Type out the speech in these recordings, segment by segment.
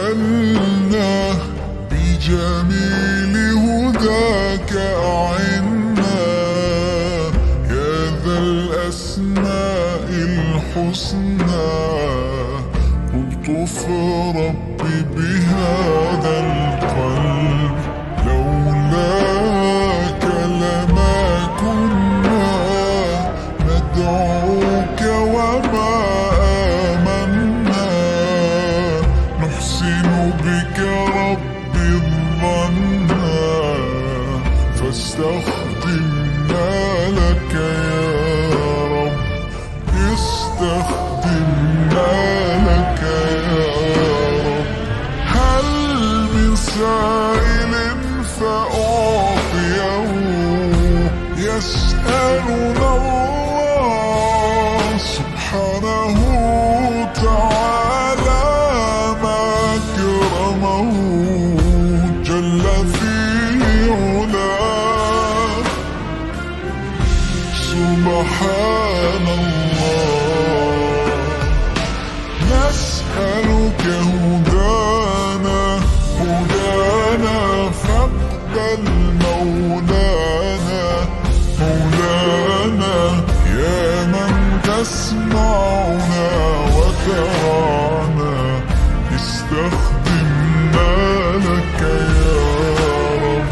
تقبلنا بجميل هداك أعنا يا ذا الأسماء الحسنى ألطف ربي بهذا القلب لولاك لما كنا ندعوك وما آمنا نحسن بك ربي الظنا فاستخدمنا لك يا رب استخدمنا لك يا رب هل من سائل فأعطيه يسألنا الله سبحانه تعالى ما أكرمه جل في علاه سبحان الله نسألك هدانا هدانا فاقبل مولانا مولانا يا من تسمعنا وترانا استخدمنا لك يا رب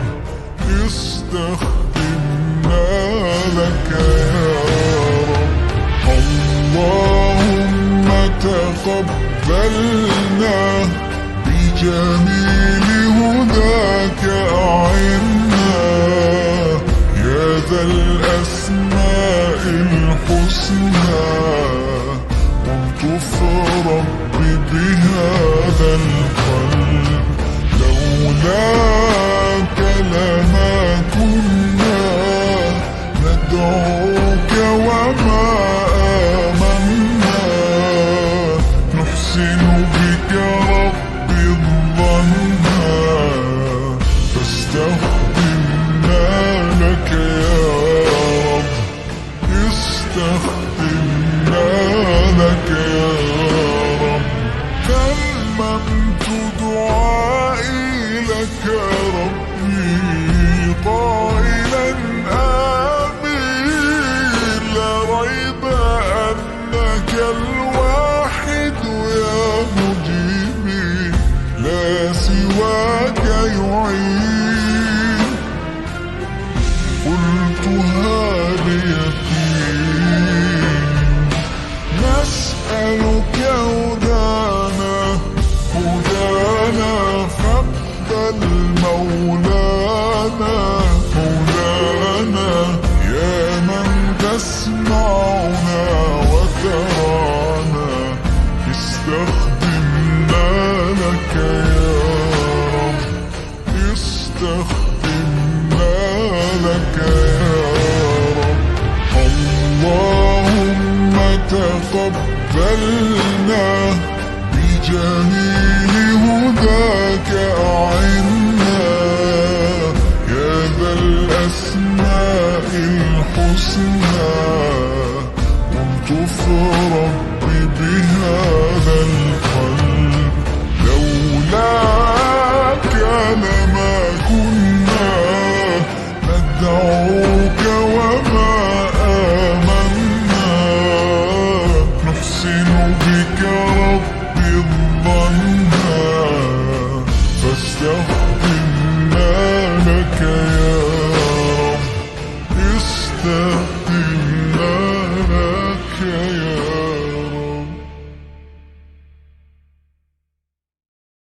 استخدمنا لك يا رب اللهم تقبلنا بجميل هداك أعنا يا ذا الأسماء الحسنى ألطف ربي بهذا القلب لولاك لما كنا ندعوك وما آمنا نحسن بك ربي الظنا فاستخدمنا لك يا رب استخدمنا لك يا رب تممت دعائي لك ربي قائلا آمين لا ريب أنك الواحد يا مجيبي لا سواك يعين قلتها بيقين نسألك هدانا هدانا فاقبل مولانا